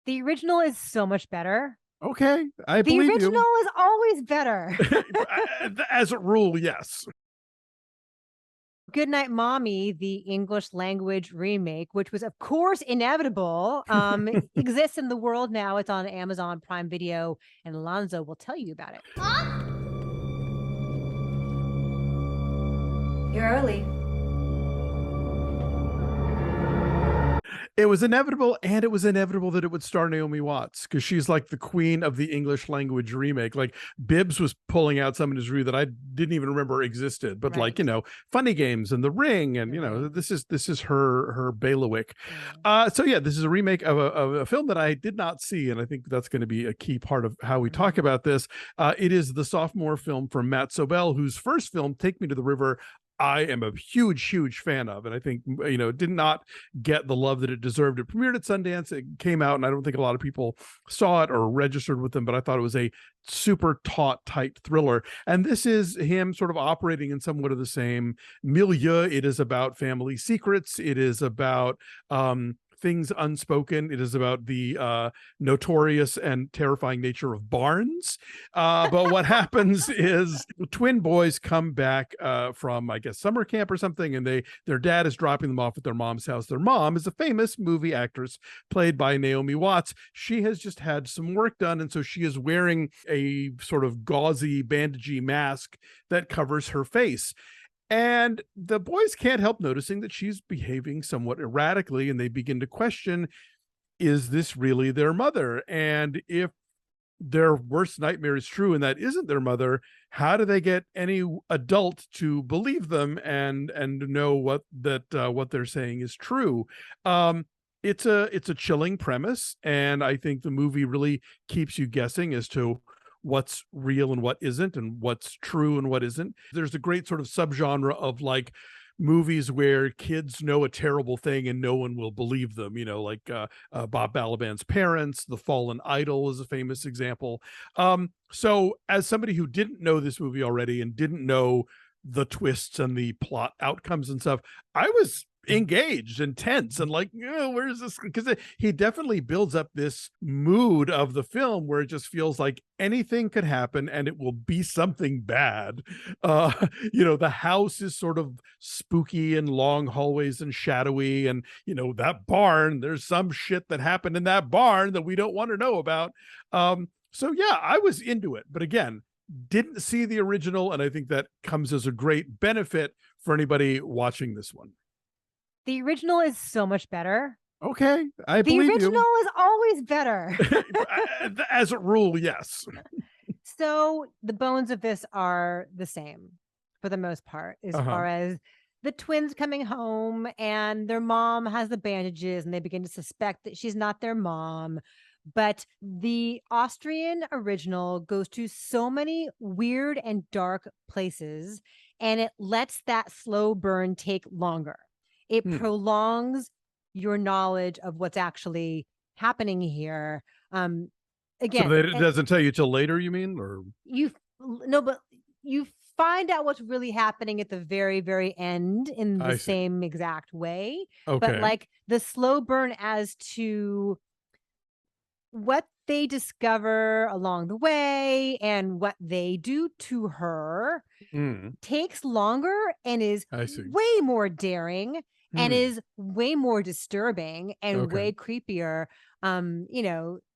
The original is so much better. Okay, I The believe original you. is always better. As a rule, yes. Goodnight Mommy, the English language remake, which was of course inevitable, exists in the world now. It's on Amazon Prime Video, and Alonso will tell you about it. You're early. It was inevitable, and it was inevitable that it would star Naomi Watts because she's like the queen of the English language remake. Like Bibbs was pulling out some in his review that I didn't even remember existed, but Right. Funny Games and The Ring, and The Ring. this is her bailiwick. Yeah. So yeah, this is a remake of a film that I did not see, and I think that's going to be a key part of how we talk about this. It is the sophomore film from Matt Sobel, whose first film, Take Me to the River, I am a huge fan of, and I think did not get the love that it deserved. It premiered at Sundance. It came out, and I don't think a lot of people saw it or registered with them, but I thought it was a super taut, tight thriller. And this is him sort of operating in somewhat of the same milieu. It is about family secrets. It is about things unspoken. It is about the notorious and terrifying nature of barns. But what happens is twin boys come back from, I guess, summer camp or something, and their dad is dropping them off at their mom's house. Their mom is a famous movie actress played by Naomi Watts. She has just had some work done, and so she is wearing a sort of gauzy, bandagey mask that covers her face. And the boys can't help noticing that she's behaving somewhat erratically, and they begin to question, is this really their mother? And if their worst nightmare is true and that isn't their mother, how do they get any adult to believe them and know what they're saying is true? It's a chilling premise, and I think the movie really keeps you guessing as to what's real and what isn't, and what's true and what isn't. There's a great sort of subgenre of like movies where kids know a terrible thing and no one will believe them, Bob Balaban's Parents. The Fallen Idol is a famous example. So as somebody who didn't know this movie already and didn't know the twists and the plot outcomes and stuff, I was engaged and tense and like, where's this? Because he definitely builds up this mood of the film where it just feels like anything could happen and it will be something bad. The house is sort of spooky and long hallways and shadowy, and that barn, there's some shit that happened in that barn that we don't want to know about. So yeah, I was into it, but again, didn't see the original, and I think that comes as a great benefit for anybody watching this one. The original is so much better. Okay, I The believe original you. is always better. As a rule, yes. So the bones of this are the same for the most part, as far as the twins coming home and their mom has the bandages and they begin to suspect that she's not their mom. But the Austrian original goes to so many weird and dark places, and it lets that slow burn take longer. It prolongs your knowledge of what's actually happening here. Again, so it doesn't tell you till later, you mean? Or but you find out what's really happening at the very, very end in the same exact way. Okay. But like the slow burn as to what they discover along the way and what they do to her takes longer and is way more daring and is way more disturbing and way creepier.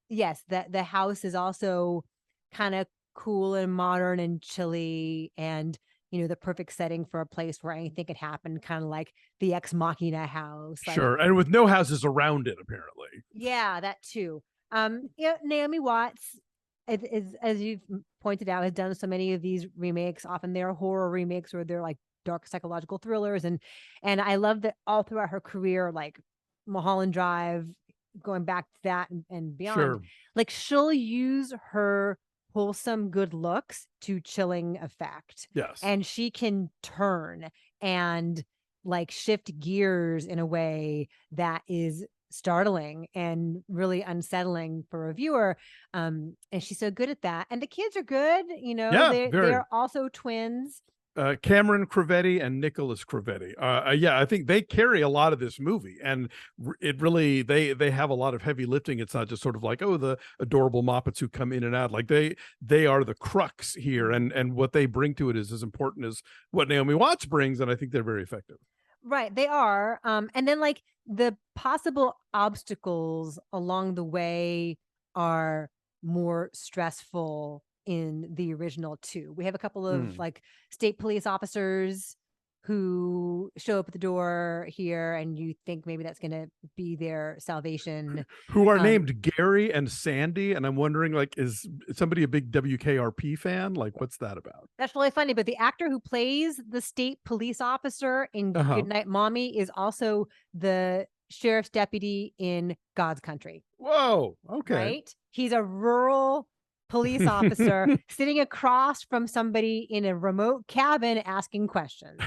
Yes, that the house is also kind of cool and modern and chilly, and the perfect setting for a place where anything could happen, kind of like the Ex Machina house. Sure. And with no houses around it, apparently. Yeah, that too. Naomi Watts, as you've pointed out, has done so many of these remakes. Often they're horror remakes or they're like dark psychological thrillers, and I love that all throughout her career, like Mulholland Drive, going back to that and beyond, like she'll use her wholesome good looks to chilling effect. Yes. And she can turn and like shift gears in a way that is startling and really unsettling for a viewer. And she's so good at that. And the kids are good, they're also twins. Cameron Crovetti and Nicholas Crovetti. Yeah, I think they carry a lot of this movie, and it really they have a lot of heavy lifting. It's not just sort of like, oh, the adorable Moppets who come in and out. Like they are the crux here, and what they bring to it is as important as what Naomi Watts brings, and I think they're very effective. Right, they are. And then like the possible obstacles along the way are more stressful in the original too. We have a couple of like state police officers who show up at the door here, and you think maybe that's going to be their salvation. Who are named Gary and Sandy, and I'm wondering, like, is somebody a big WKRP fan? Like, what's that about? That's really funny. But the actor who plays the state police officer in Goodnight Mommy is also the sheriff's deputy in God's Country. Whoa, okay. Right? He's a rural police officer sitting across from somebody in a remote cabin asking questions.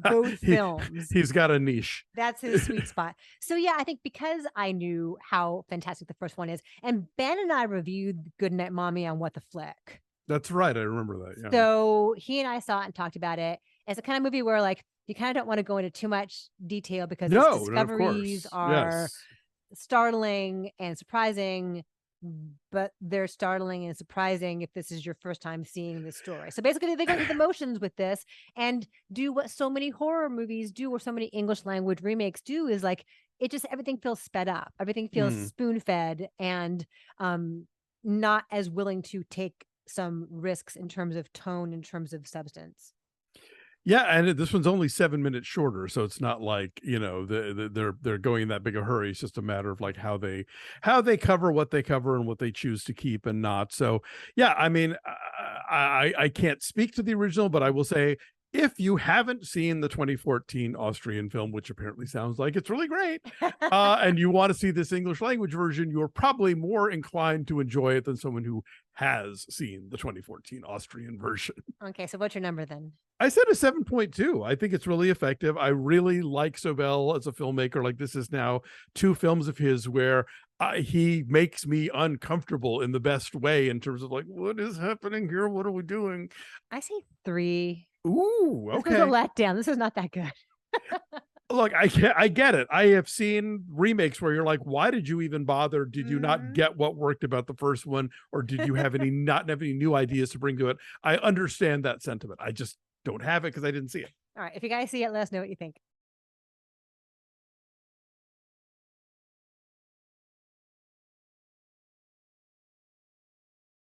Both films. He's got a niche. That's his sweet spot. So yeah, I think because I knew how fantastic the first one is, and Ben and I reviewed Goodnight Mommy on What the Flick. That's right. I remember that. Yeah. So he and I saw it and talked about it. It's a kind of movie where like you kind of don't want to go into too much detail because its discoveries are startling and surprising, but they're startling and surprising if this is your first time seeing this story. So basically they go through the motions with this and do what so many horror movies do or so many English language remakes do, is like it just everything feels sped up. Everything feels spoon-fed and not as willing to take some risks in terms of tone, in terms of substance. Yeah, and this one's only 7 minutes shorter, so it's not like, you know, they're going in that big a hurry. It's just a matter of like how they cover what they cover and what they choose to keep and not. So yeah, I mean, I can't speak to the original, but I will say, if you haven't seen the 2014 Austrian film, which apparently sounds like it's really great, and you want to see this English language version, you're probably more inclined to enjoy it than someone who has seen the 2014 Austrian version. Okay, so what's your number then? I said a 7.2. I think it's really effective. I really like Sobel as a filmmaker. Like, this is now 2 films of his where he makes me uncomfortable in the best way in terms of like, what is happening here? What are we doing? I say 3. Ooh, okay. This is a letdown. This is not that good. Look, I get it. I have seen remakes where you're like, why did you even bother? Did you not get what worked about the first one? Or did you have not have any new ideas to bring to it? I understand that sentiment. I just don't have it because I didn't see it. All right. If you guys see it, let us know what you think.